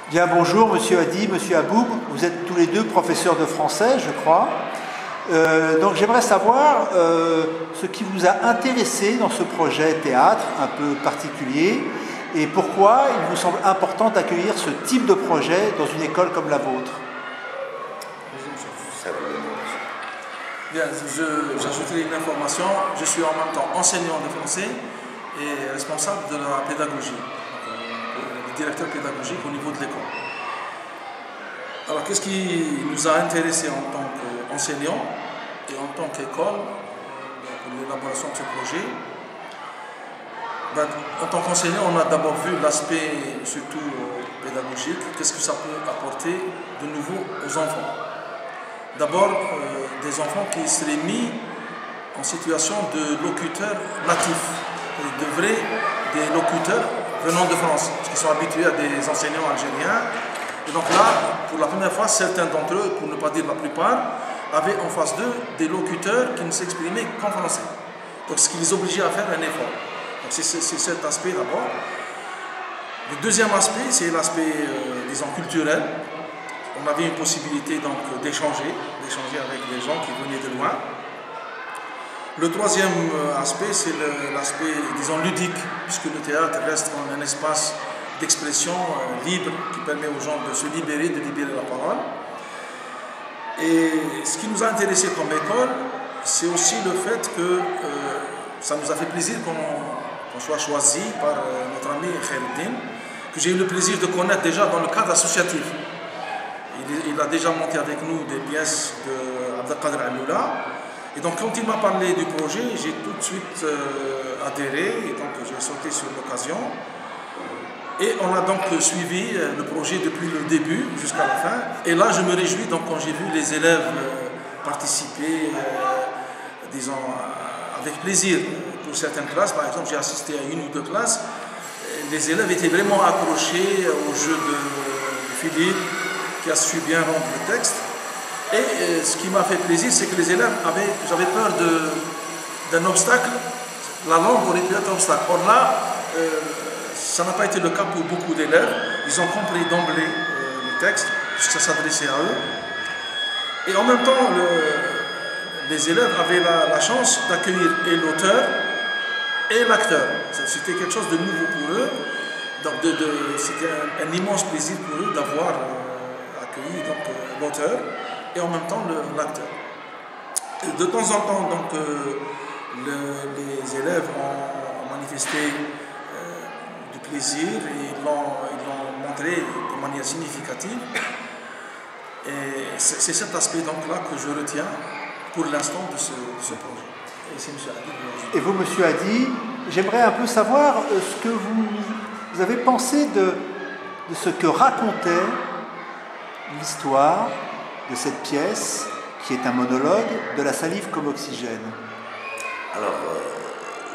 Bien, bonjour, Monsieur Hadi, Monsieur Aboub. Vous êtes tous les deux professeurs de français, je crois. Donc j'aimerais savoir ce qui vous a intéressé dans ce projet théâtre un peu particulier et pourquoi il vous semble important d'accueillir ce type de projet dans une école comme la vôtre. Bien, j'ajouterai une information. Je suis en même temps enseignant de français et responsable de la pédagogie, le directeur pédagogique au niveau de l'école. Alors, qu'est-ce qui nous a intéressés en tant qu'enseignants et en tant qu'école pour l'élaboration de ce projet? En tant qu'enseignant, on a d'abord vu l'aspect surtout pédagogique. Qu'est-ce que ça peut apporter de nouveau aux enfants? D'abord, des enfants qui seraient mis en situation de locuteurs natifs, des locuteurs venant de France, parce qu'ils sont habitués à des enseignants algériens. Et donc là, pour la première fois, certains d'entre eux, pour ne pas dire la plupart, avaient en face d'eux des locuteurs qui ne s'exprimaient qu'en français. Donc ce qui les obligeait à faire un effort. Donc c'est cet aspect d'abord. Le deuxième aspect, c'est l'aspect, disons, culturel. On avait une possibilité donc d'échanger avec des gens qui venaient de loin. Le troisième aspect, c'est l'aspect, disons, ludique, puisque le théâtre reste comme un espace d'expression libre qui permet aux gens de se libérer, de libérer la parole. Et ce qui nous a intéressé comme école, c'est aussi le fait que ça nous a fait plaisir qu'on soit choisi par notre ami Khairuddin, que j'ai eu le plaisir de connaître déjà dans le cadre associatif. Il a déjà monté avec nous des pièces de Abdelkader Alloula. Et donc quand il m'a parlé du projet, j'ai tout de suite adhéré, et donc j'ai sauté sur l'occasion. Et on a donc suivi le projet depuis le début jusqu'à la fin. Et là, je me réjouis donc quand j'ai vu les élèves participer, disons, avec plaisir. Pour certaines classes, par exemple, j'ai assisté à une ou deux classes, les élèves étaient vraiment accrochés au jeu de Philippe, qui a su bien rendre le texte. Et ce qui m'a fait plaisir, c'est que les élèves j'avais peur d'un obstacle. La langue aurait pu être un obstacle. Or là, ça n'a pas été le cas pour beaucoup d'élèves. Ils ont compris d'emblée le texte, puisque ça s'adressait à eux. Et en même temps, les élèves avaient la chance d'accueillir et l'auteur et l'acteur. C'était quelque chose de nouveau pour eux. Donc c'était un immense plaisir pour eux d'avoir accueilli l'auteur et en même temps l'acteur. De temps en temps, donc, les élèves ont manifesté du plaisir et ils l'ont montré de manière significative. Et c'est cet aspect donc là que je retiens pour l'instant de ce projet. Et c'est M. Hadi. Et vous, Monsieur Hadi, j'aimerais un peu savoir ce que vous avez pensé de ce que racontait l'histoire de cette pièce, qui est un monologue, de la salive comme oxygène. Alors,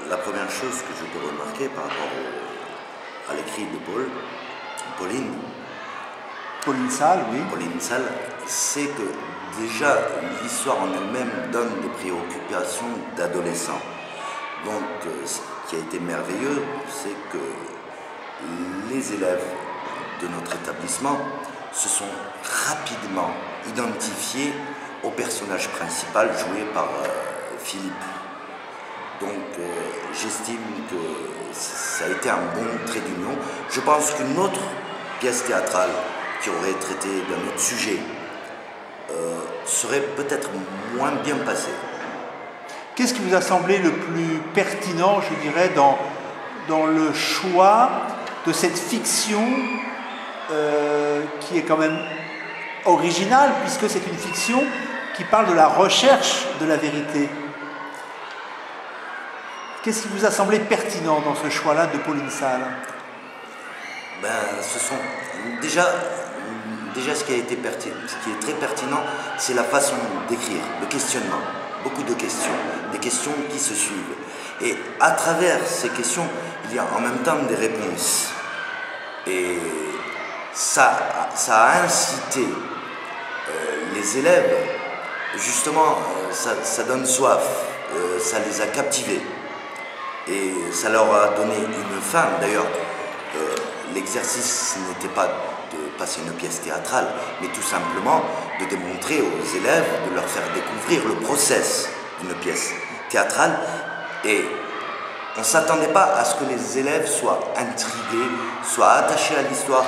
la première chose que je peux remarquer par rapport à l'écrit de Pauline Sall, oui. Pauline Sall, c'est que déjà l'histoire en elle-même donne des préoccupations d'adolescents. Donc, ce qui a été merveilleux, c'est que les élèves de notre établissement se sont rapidement identifiés au personnage principal joué par Philippe. Donc j'estime que ça a été un bon trait d'union. Je pense qu'une autre pièce théâtrale qui aurait traité d'un autre sujet serait peut-être moins bien passée. Qu'est-ce qui vous a semblé le plus pertinent, je dirais, dans le choix de cette fiction qui est quand même originale, puisque c'est une fiction qui parle de la recherche de la vérité? Qu'est-ce qui vous a semblé pertinent dans ce choix-là de Pauline Sall? Ce sont déjà ce qui est très pertinent, c'est la façon d'écrire, le questionnement, beaucoup de questions, des questions qui se suivent. Et à travers ces questions, il y a en même temps des réponses. Et ça a incité les élèves, justement, ça donne soif, ça les a captivés. Et ça leur a donné une fin. D'ailleurs, l'exercice n'était pas de passer une pièce théâtrale, mais tout simplement de démontrer aux élèves, de leur faire découvrir le process d'une pièce théâtrale. Et on ne s'attendait pas à ce que les élèves soient intrigués, soient attachés à l'histoire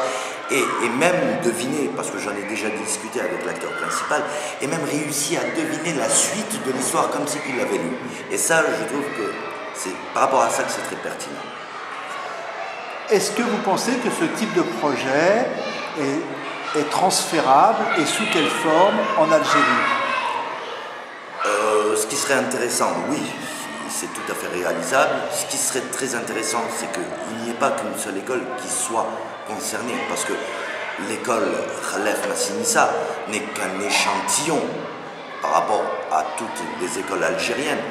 et même deviner, parce que j'en ai déjà discuté avec l'acteur principal, et même réussi à deviner la suite de l'histoire comme si il l'avait lu. Et ça, je trouve que c'est par rapport à ça que c'est très pertinent. Est-ce que vous pensez que ce type de projet est transférable et sous quelle forme en Algérie? Ce qui serait intéressant, oui, c'est tout à fait réalisable. Ce qui serait très intéressant, c'est qu'il n'y ait pas qu'une seule école qui soit concernée, parce que l'école Khalef Massinissa n'est qu'un échantillon par rapport à toutes les écoles algériennes.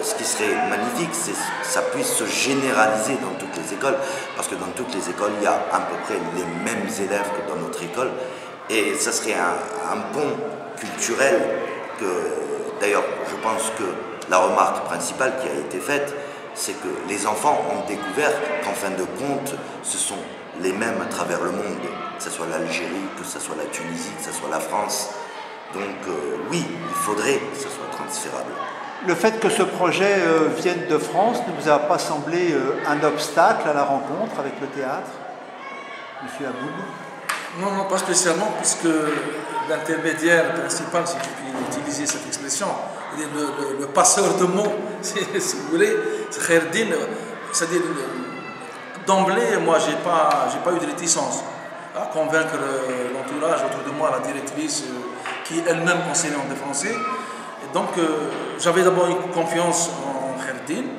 Ce qui serait magnifique, c'est que ça puisse se généraliser dans toutes les écoles, parce que dans toutes les écoles, il y a à peu près les mêmes élèves que dans notre école, et ça serait un pont culturel que, d'ailleurs, je pense que la remarque principale qui a été faite, c'est que les enfants ont découvert qu'en fin de compte, ce sont les mêmes à travers le monde, que ce soit l'Algérie, que ce soit la Tunisie, que ce soit la France. Donc oui, il faudrait que ce soit transférable. Le fait que ce projet vienne de France ne vous a pas semblé un obstacle à la rencontre avec le théâtre, Monsieur Aboub? Non, non, pas spécialement, puisque l'intermédiaire principal, si je puis utiliser cette expression, le passeur de mots, si vous voulez, c'est Khairdine. C'est-à-dire, d'emblée, moi, j'ai pas eu de réticence à convaincre l'entourage autour de moi, la directrice, qui elle-même enseignante de français. Et donc, j'avais d'abord une confiance en Khairdine,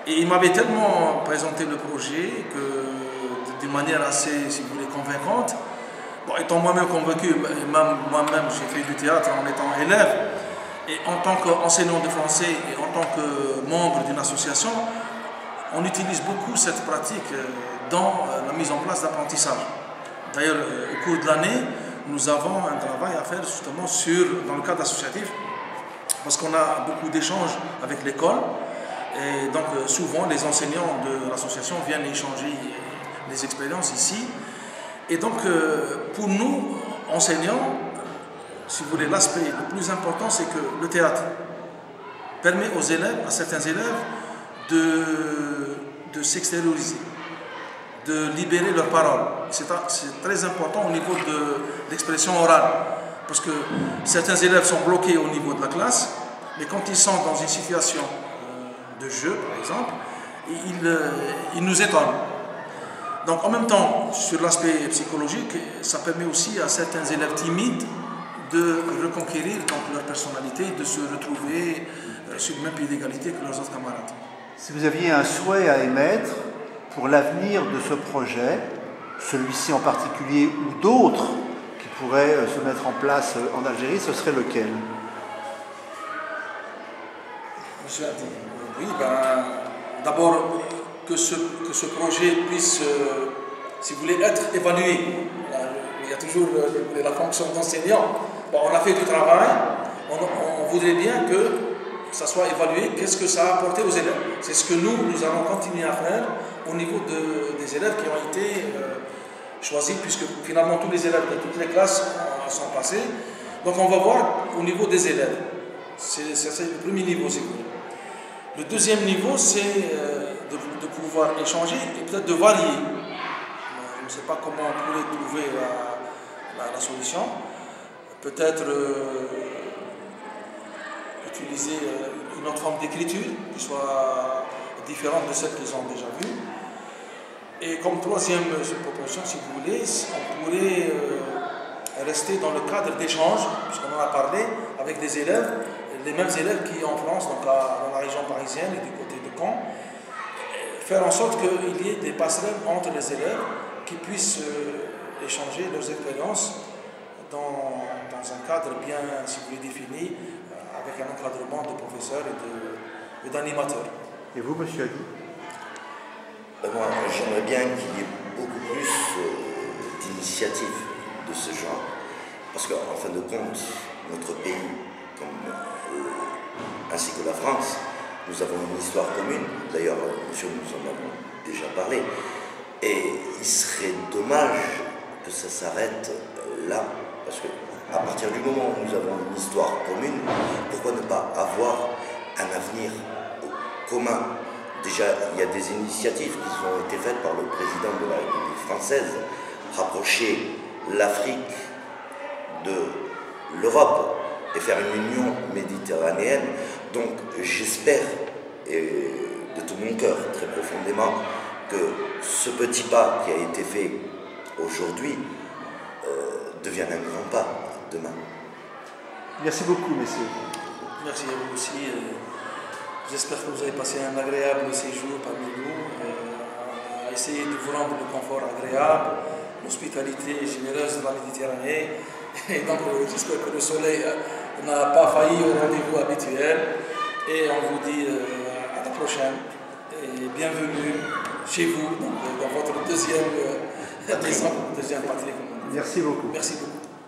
et il m'avait tellement présenté le projet que, de manière assez, si vous voulez, convaincante. Bon, étant moi-même convaincu, moi-même j'ai fait du théâtre en étant élève, et en tant qu'enseignant de français et en tant que membre d'une association, on utilise beaucoup cette pratique dans la mise en place d'apprentissage. D'ailleurs, au cours de l'année, nous avons un travail à faire justement dans le cadre associatif, parce qu'on a beaucoup d'échanges avec l'école, et donc souvent les enseignants de l'association viennent échanger les expériences ici. Et donc, pour nous, enseignants, si vous voulez, l'aspect le plus important, c'est que le théâtre permet aux élèves, à certains élèves, de s'extérioriser, de libérer leurs paroles. C'est très important au niveau de l'expression orale, parce que certains élèves sont bloqués au niveau de la classe, mais quand ils sont dans une situation de jeu, par exemple, ils nous étonnent. Donc en même temps, sur l'aspect psychologique, ça permet aussi à certains élèves timides de reconquérir donc, leur personnalité, de se retrouver sur le même pied d'égalité que leurs autres camarades. Si vous aviez un souhait à émettre pour l'avenir de ce projet, celui-ci en particulier ou d'autres qui pourraient se mettre en place en Algérie, ce serait lequel? Monsieur Adi, oui, d'abord que ce projet puisse, si vous voulez, être évalué. Il y a toujours la fonction d'enseignant. Bon, on a fait du travail, on voudrait bien que ça soit évalué, qu'est-ce que ça a apporté aux élèves. C'est ce que nous allons continuer à faire au niveau des élèves qui ont été choisis, puisque finalement tous les élèves de toutes les classes sont passés. Donc on va voir au niveau des élèves. C'est le premier niveau, si vous voulez. Le deuxième niveau, c'est de pouvoir échanger et peut-être de varier. Je ne sais pas comment on pourrait trouver la solution. Peut-être utiliser une autre forme d'écriture qui soit différente de celle qu'ils ont déjà vue. Et comme troisième proposition, si vous voulez, on pourrait rester dans le cadre d'échanges, puisqu'on en a parlé, avec des élèves, les mêmes élèves qui en France, donc dans la région parisienne et du côté de Caen, faire en sorte qu'il y ait des passerelles entre les élèves qui puissent échanger leurs expériences dans un cadre bien, si vous voulez, défini, avec un encadrement de professeurs et d'animateurs. Et vous, monsieur Adi? Moi, j'aimerais bien qu'il y ait beaucoup plus d'initiatives de ce genre. Parce qu'en fin de compte, notre pays, ainsi que la France, nous avons une histoire commune. D'ailleurs, monsieur, nous en avons déjà parlé. Et il serait dommage que ça s'arrête là, parce qu'à partir du moment où nous avons une histoire commune, pourquoi ne pas avoir un avenir commun? Déjà, il y a des initiatives qui ont été faites par le président de la République française, rapprocher l'Afrique de l'Europe et faire une union méditerranéenne. Donc j'espère, et de tout mon cœur, très profondément, que ce petit pas qui a été fait aujourd'hui devienne un grand pas demain. Merci beaucoup, messieurs. Merci à vous aussi. J'espère que vous avez passé un agréable séjour parmi nous, à essayer de vous rendre le confort agréable, l'hospitalité généreuse de la Méditerranée. Et donc j'espère que le soleil n'a pas failli au rendez-vous habituel. Et on vous dit à la prochaine. Et bienvenue chez vous, dans votre deuxième maison, deuxième patrie. Merci beaucoup. Merci beaucoup.